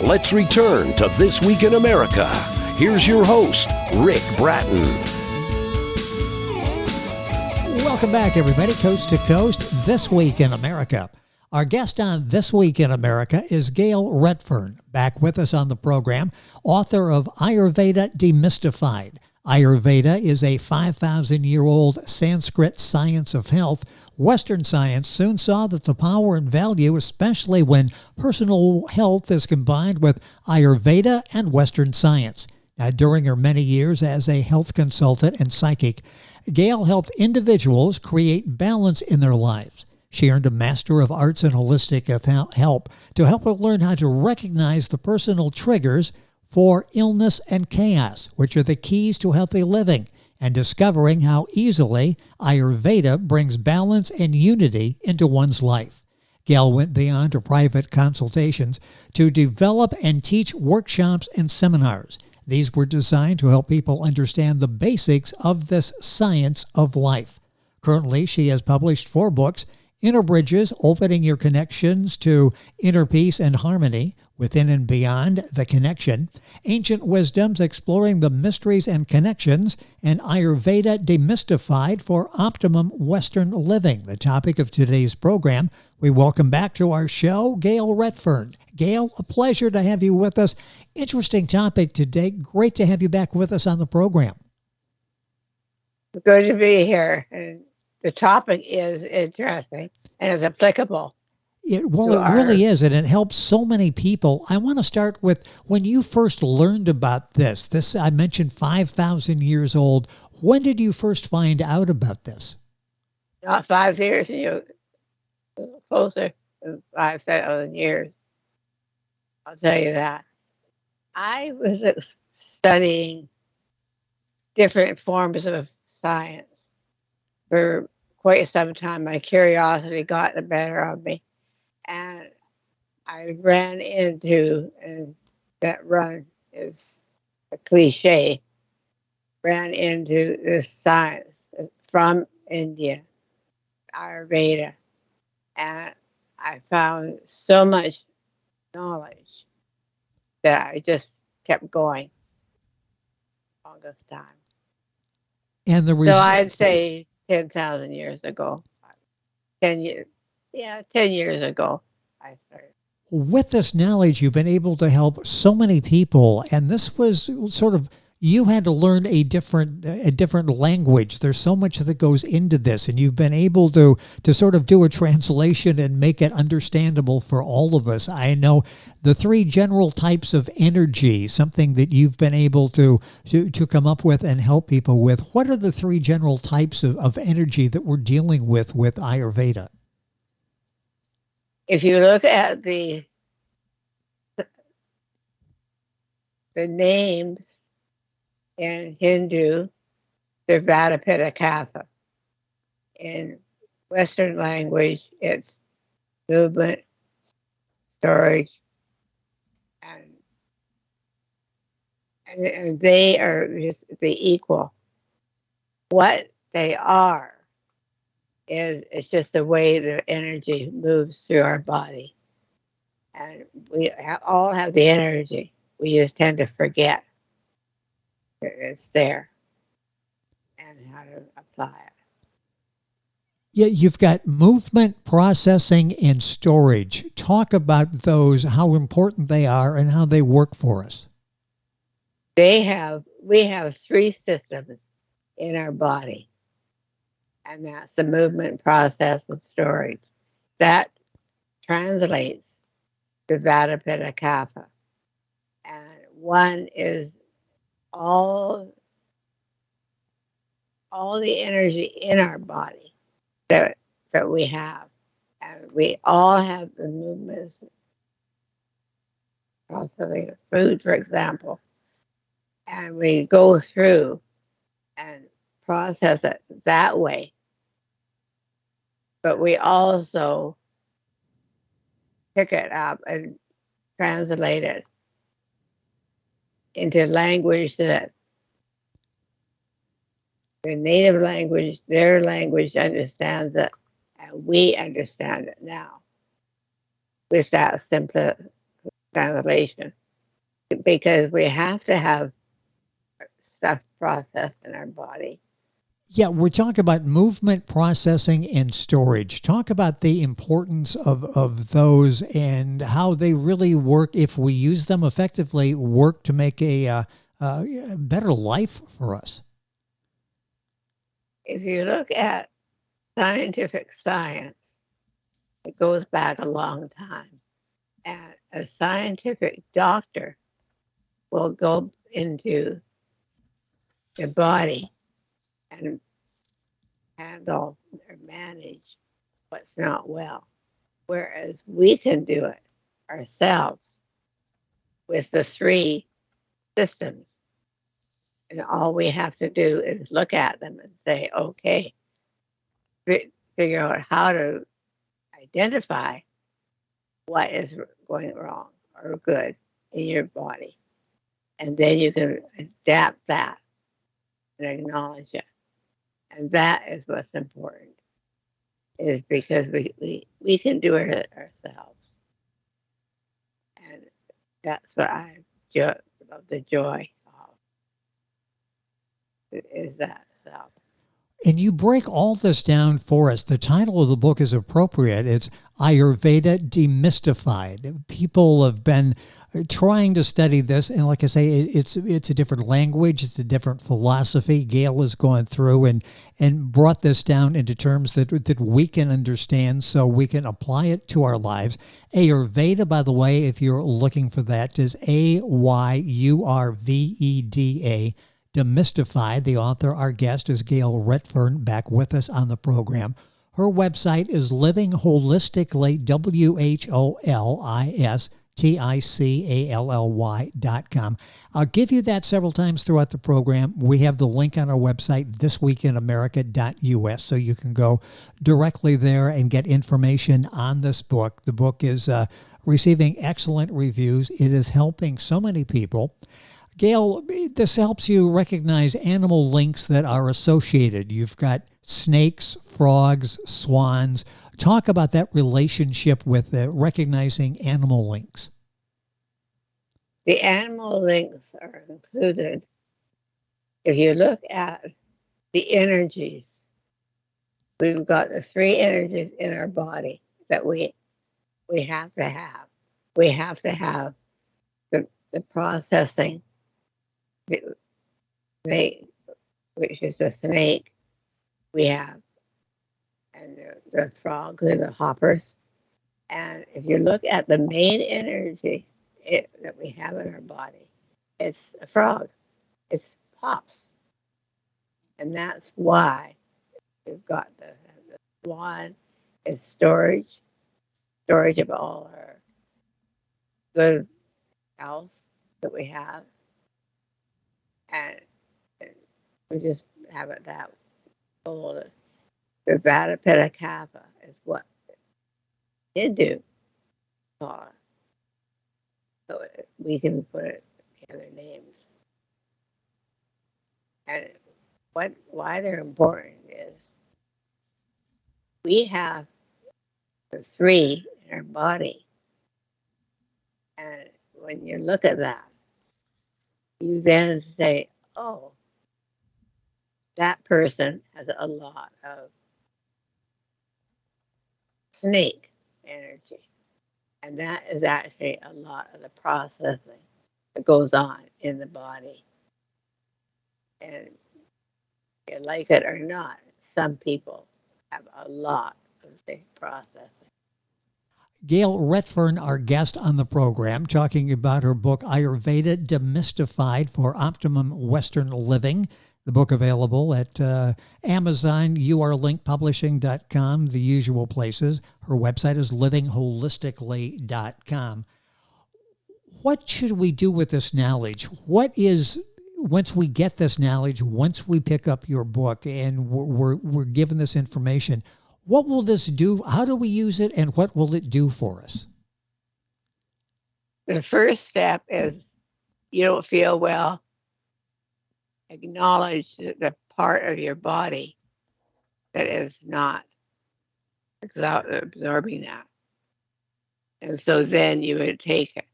Let's return to This Week in America. Here's your host, Rick Bratton. Welcome back, everybody, coast to coast, This Week in America. Our guest on This Week in America is Gayle Redfern, back with us on the program, author of Ayurveda Demystified. Ayurveda is a 5,000-year-old Sanskrit science of health. Western science soon saw that the power and value, especially when personal health is combined with Ayurveda and Western science. Now, during her many years as a health consultant and psychic, Gayle helped individuals create balance in their lives. She earned a Master of Arts in Holistic Help to help her learn how to recognize the personal triggers for illness and chaos, which are the keys to healthy living, and discovering how easily Ayurveda brings balance and unity into one's life. Gayle went beyond her private consultations to develop and teach workshops and seminars. These were designed to help people understand the basics of this science of life. Currently, she has published 4 books: Inner Bridges, Opening Your Connections to Inner Peace and Harmony, Within and Beyond the Connection, Ancient Wisdoms, Exploring the Mysteries and Connections, and Ayurveda Demystified for Optimum Western Living. The topic of today's program. We welcome back to our show, Gayle Redfern. Gayle, a pleasure to have you with us. Interesting topic today. Great to have you back with us on the program. Good to be here. And the topic is interesting and is applicable. It really is, and it helps so many people. I want to start with when you first learned about this. This, I mentioned 5,000 years old. When did you first find out about this? Not 5 years, closer to 5,000 years. I'll tell you that. I was studying different forms of science for quite some time. My curiosity got the better of me. And I ran into, and that run is a cliche, ran into this science from India, Ayurveda. And I found so much knowledge that I just kept going all this time. And the So I'd say 10,000 years ago, 10 years. Yeah, 10 years ago, I started. With this knowledge, you've been able to help so many people, and this was sort of, you had to learn a different language. There's so much that goes into this, and you've been able to sort of do a translation and make it understandable for all of us. I know the 3 general types of energy, something that you've been able to come up with and help people with. What are the 3 general types of energy that we're dealing with Ayurveda? If you look at the names in Hindu, they're Vata, Pitta, Kapha. In Western language, it's movement, storage, and they are just the equal. What they are it's just the way the energy moves through our body. And we all have the energy. We just tend to forget that it's there and how to apply it. Yeah, you've got movement, processing, and storage. Talk about those, how important they are and how they work for us. We have 3 systems in our body. And that's the movement, process, and storage. That translates to Vata, Pitta, Kapha. And one is all the energy in our body that we have. And we all have the movements, processing of food, for example. And we go through and process it that way. But we also pick it up and translate it into language that the native language, their language understands it, and we understand it now with that translation, because we have to have stuff processed in our body. Yeah, we're talking about movement, processing, and storage. Talk about the importance of those and how they really work, if we use them effectively, work to make a better life for us. If you look at scientific science, it goes back a long time. And a scientific doctor will go into the body and handle or manage what's not well. Whereas we can do it ourselves with the three systems. And all we have to do is look at them and say, okay, figure out how to identify what is going wrong or good in your body. And then you can adapt that and acknowledge it. And that is what's important, is because we can do it ourselves. And that's what I love the joy of, is that self. And you break all this down for us. The title of the book is appropriate. It's Ayurveda Demystified. People have been trying to study this, and like I say, it's a different language, it's a different philosophy. Gayle has gone through and brought this down into terms that we can understand, so we can apply it to our lives. Ayurveda, by the way, if you're looking for that, is Ayurveda. Demystified. The author, our guest, is Gayle Redfern, back with us on the program. Her website is Living Holistically, WHOLISTICALLY.com. I'll give you that several times throughout the program. We have the link on our website, thisweekinamerica.us, so you can go directly there and get information on this book. The book is receiving excellent reviews. It is helping so many people. Gayle, this helps you recognize animal links that are associated. You've got snakes, frogs, swans. Talk about that relationship with recognizing animal links. The animal links are included. If you look at the energies, we've got the three energies in our body that we have to have. We have to have the processing, the snake, which is the snake we have, and the frogs are the hoppers. And if you look at the main energy that we have in our body, it's a frog. It's hops. And that's why we've got the swan is storage of all our good health that we have. And we just have it that old. The Vata, Pitta, Kapha is what it do. So we can put it in other names. And why they're important is we have the three in our body. And when you look at that, you then say, oh, that person has a lot of snake energy. And that is actually a lot of the processing that goes on in the body. And you like it or not, some people have a lot of the processing. Gayle Redfern, our guest on the program, talking about her book, Ayurveda Demystified for Optimum Western Living. The book available at Amazon, urlinkpublishing.com, the usual places. Her website is livingholistically.com. What should we do with this knowledge? What is, once we get this knowledge, once we pick up your book and we're given this information, what will this do? How do we use it, and what will it do for us? The first step is you don't feel well. Acknowledge the part of your body that is not absorbing that. And so then you would take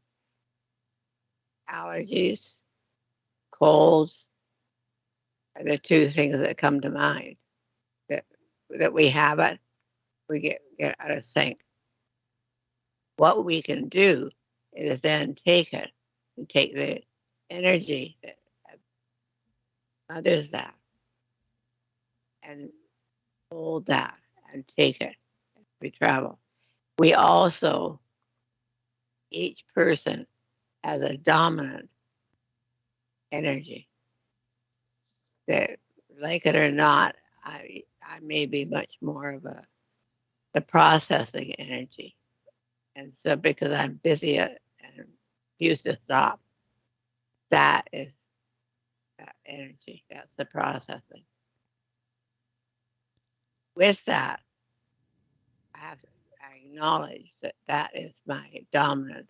allergies, colds are the two things that come to mind. That we have it, we get out of sync. What we can do is then take it and take the energy that others that and hold that and take it as we travel. We also, each person has a dominant energy that, like it or not, I may be much more of the processing energy. And so because I'm busy and refuse to stop, that is that energy. That's the processing. With that, I acknowledge that that is my dominant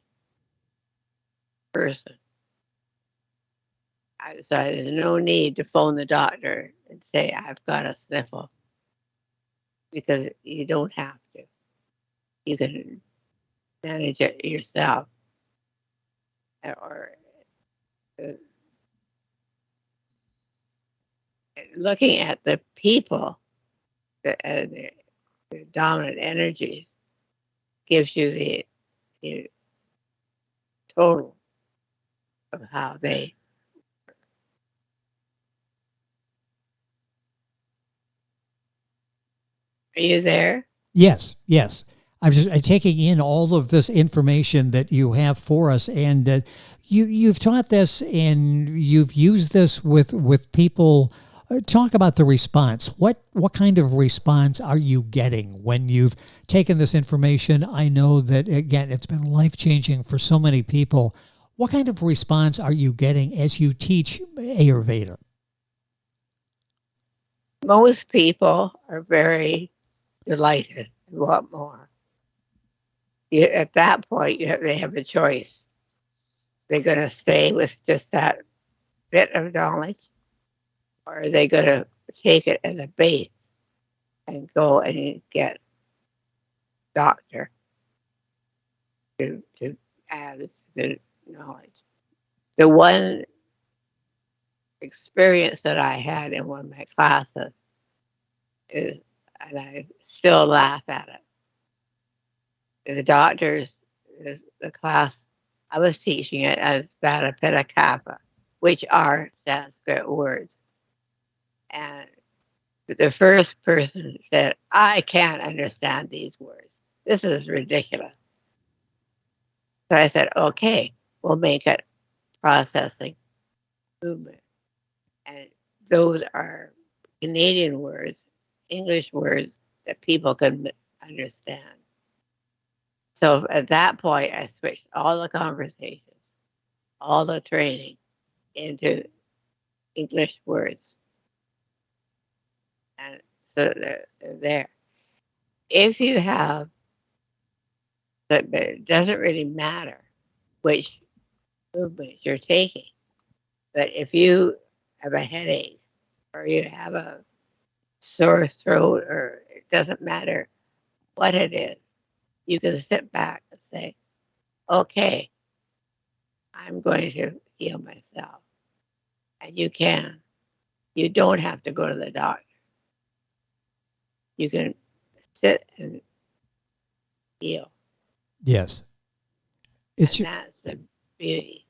person. So there's no need to phone the doctor and say, I've got a sniffle, because you don't have to. You can manage it yourself. Or looking at the people, the dominant energies, gives you the total of how they. Are you there? Yes, yes. I'm taking in all of this information that you have for us, and you've taught this and you've used this with people. Talk about the response. What kind of response are you getting when you've taken this information? I know that, again, it's been life-changing for so many people. What kind of response are you getting as you teach Ayurveda? Most people are very delighted and want more. At that point, they have a choice. They're going to stay with just that bit of knowledge, or are they going to take it as a base and go and get doctor to add to the knowledge? The one experience that I had in one of my classes is, and I still laugh at it. The doctors, the class, I was teaching it as Vata, Pitta, Kapha, which are Sanskrit words. And the first person said, I can't understand these words. This is ridiculous. So I said, okay, we'll make it processing movement. And those are Canadian words, English words that people can understand. So at that point, I switched all the conversations, all the training into English words. And so they're there. If you have, but it doesn't really matter which movement you're taking. But if you have a headache or you have a sore throat, or it doesn't matter what it is, you can sit back and say, okay, I'm going to heal myself. And you can. You don't have to go to the doctor. You can sit and heal. Yes. And that's the beauty.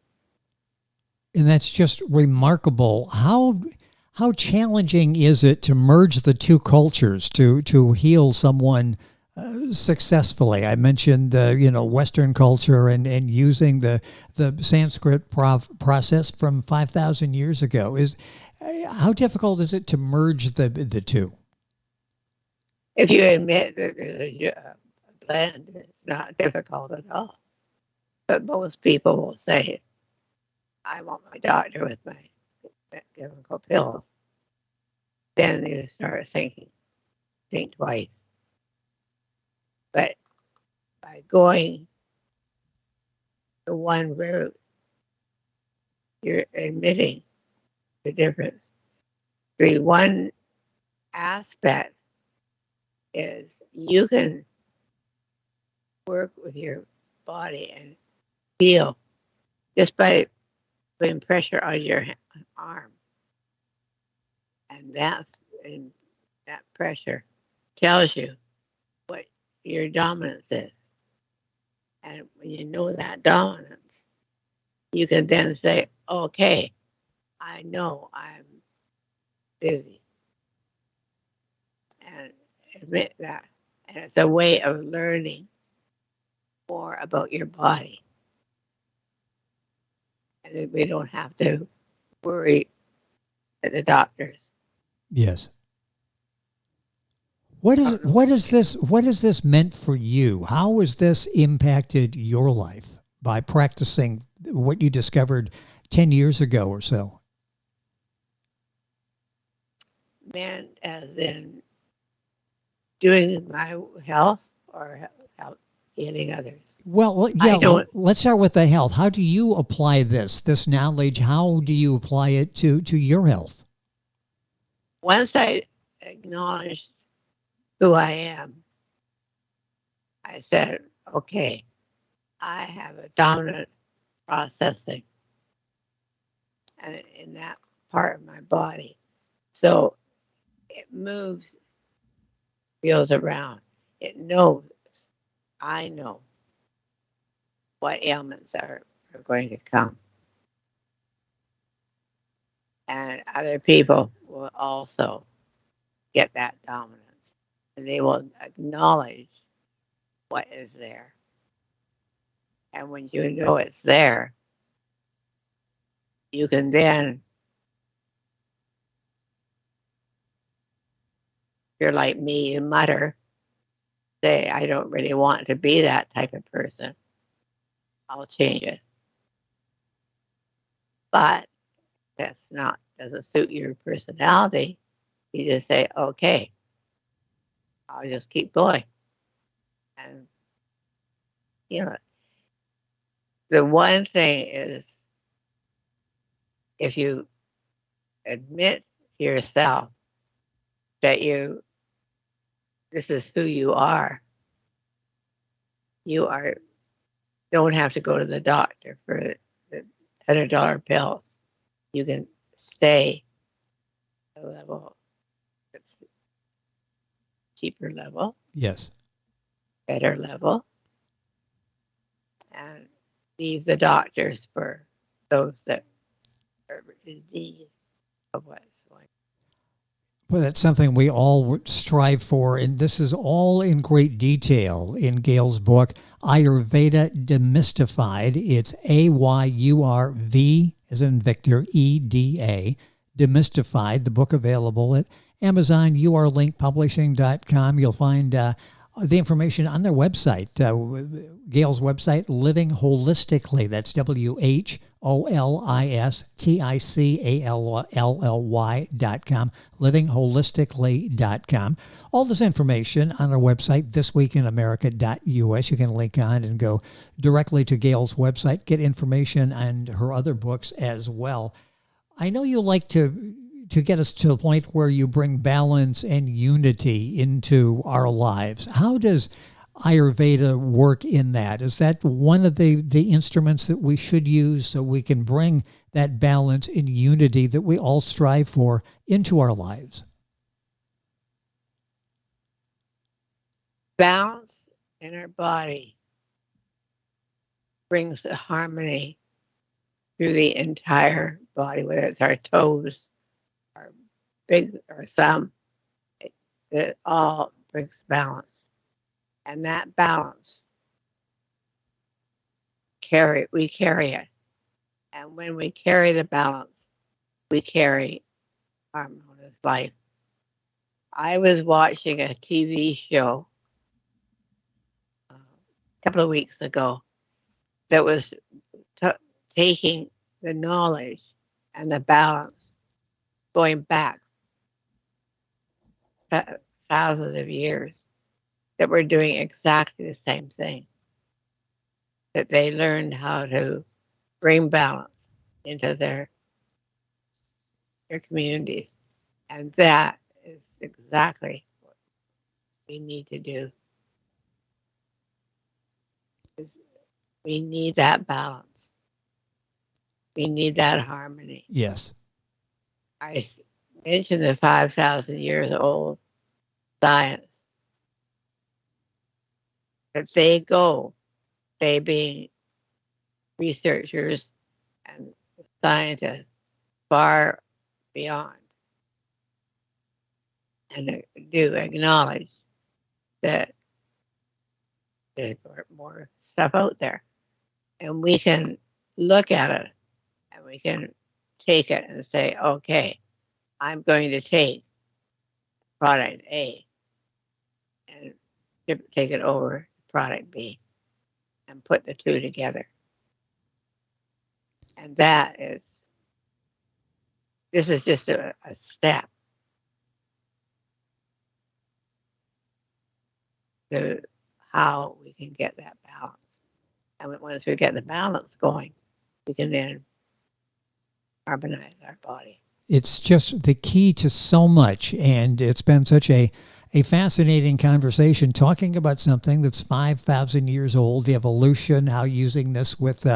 And that's just remarkable. How challenging is it to merge the two cultures to heal someone successfully? I mentioned Western culture and using the Sanskrit process from 5,000 years ago. How difficult is it to merge the two? If you admit that there's a blend, it's not difficult at all. But most people will say, I want my doctor with my chemical pills. Then you start think twice. But by going the one route, you're admitting the difference. The one aspect is you can work with your body and feel just by putting pressure on your arm, and that pressure tells you what your dominance is. And when you know that dominance, you can then say, okay, I know I'm busy, and admit that. And it's a way of learning more about your body. And then we don't have to worry at the doctors. Yes. What is this meant for you? How has this impacted your life by practicing what you discovered 10 years ago or so? Man, as in doing my health or help healing others. Well, yeah, let's start with the health. How do you apply this knowledge? How do you apply it to your health? Once I acknowledged who I am, I said, okay, I have a dominant processing and in that part of my body. So it moves, feels around. It knows, I know what ailments are going to come. And other people will also get that dominance. And they will acknowledge what is there. And when you know it's there, you can then, if you're like me, you mutter, say, I don't really want to be that type of person. I'll change it. But doesn't suit your personality. You just say, okay, I'll just keep going. And, the one thing is, if you admit to yourself that this is who you are don't have to go to the doctor for the $100 pill. You can stay at a level that's cheaper level. Yes. Better level. And leave the doctors for those that are in need of what's going. Well, that's something we all strive for, and this is all in great detail in Gayle's book, Ayurveda Demystified. It's AYURV, as in Victor, EDA, Demystified, the book available at Amazon, urlinkpublishing.com. You'll find the information on their website, Gayle's website, Living Holistically. That's WHOLISTICALLY.com, livingholistically.com. All this information on our website, thisweekinamerica.us. You can link on and go directly to Gayle's website, get information on her other books as well. I know you like to get us to the point where you bring balance and unity into our lives. How does Ayurveda work in that? Is that one of the instruments that we should use so we can bring that balance and unity that we all strive for into our lives? Balance in our body brings the harmony through the entire body, whether it's our toes, our big or thumb. It all brings balance. And that balance, we carry it. And when we carry the balance, we carry harmonious life. I was watching a TV show a couple of weeks ago that was taking the knowledge and the balance going back thousands of years, that we're doing exactly the same thing. That they learned how to bring balance into their communities. And that is exactly what we need to do. We need that balance. We need that harmony. Yes. I mentioned the 5,000 years old science. That they being researchers and scientists far beyond, and do acknowledge that there's more stuff out there. And we can look at it and we can take it and say, okay, I'm going to take product A and take it over to product B and put the two together. And this is just a step to how we can get that balance. And once we get the balance going, we can then harmonize our body. It's just the key to so much, and it's been such a fascinating conversation talking about something that's 5,000 years old, the evolution, how using this with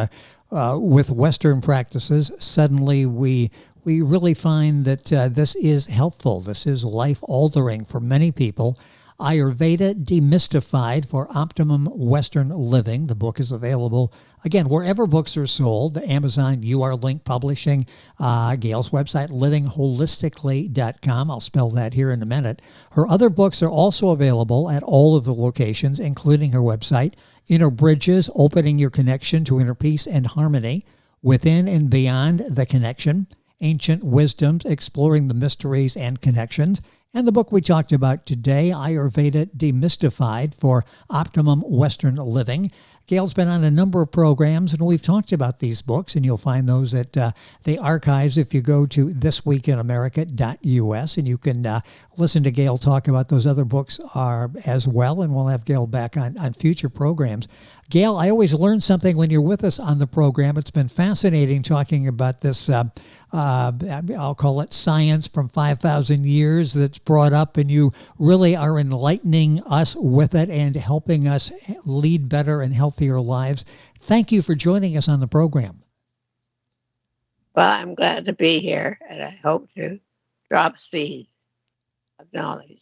Western practices. Suddenly we really find that this is helpful. This is life-altering for many people. Ayurveda Demystified for Optimum Western Living. The book is available, again, wherever books are sold. Amazon, Link Publishing, Gayle's website, livingholistically.com. I'll spell that here in a minute. Her other books are also available at all of the locations, including her website, Inner Bridges, Opening Your Connection to Inner Peace and Harmony, Within and Beyond the Connection, Ancient Wisdoms, Exploring the Mysteries and Connections, and the book we talked about today, Ayurveda Demystified for Optimum Western Living. Gayle's been on a number of programs, and we've talked about these books, and you'll find those at the archives if you go to thisweekinamerica.us, and you can listen to Gayle talk about those other books as well, and we'll have Gayle back on future programs. Gayle, I always learn something when you're with us on the program. It's been fascinating talking about this, I'll call it science from 5,000 years that's brought up, and you really are enlightening us with it and helping us lead better and healthier lives. Thank you for joining us on the program. Well, I'm glad to be here, and I hope to drop seeds of knowledge.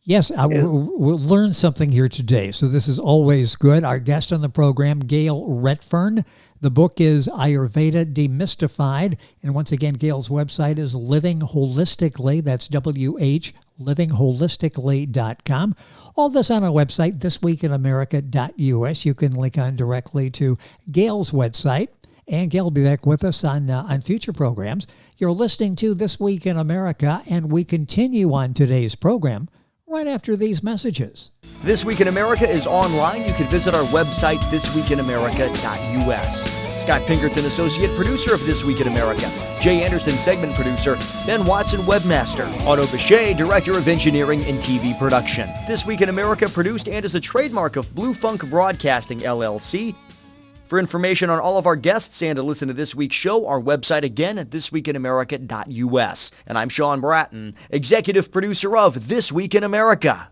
Yes, we'll learn something here today, so this is always good. Our guest on the program, Gayle Redfern. The book is Ayurveda Demystified, and once again, Gayle's website is Living Holistically. That's WH, livingholistically.com. All this on our website, thisweekinamerica.us. You can link on directly to Gayle's website, and Gayle will be back with us on future programs. You're listening to This Week in America, and we continue on today's program right after these messages. This Week in America is online. You can visit our website, thisweekinamerica.us. Scott Pinkerton, associate producer of This Week in America. Jay Anderson, segment producer. Ben Watson, webmaster. Otto Bechet, director of engineering and TV production. This Week in America produced and is a trademark of Blue Funk Broadcasting, LLC. For information on all of our guests and to listen to this week's show, our website again at thisweekinamerica.us. And I'm Sean Bratton, executive producer of This Week in America.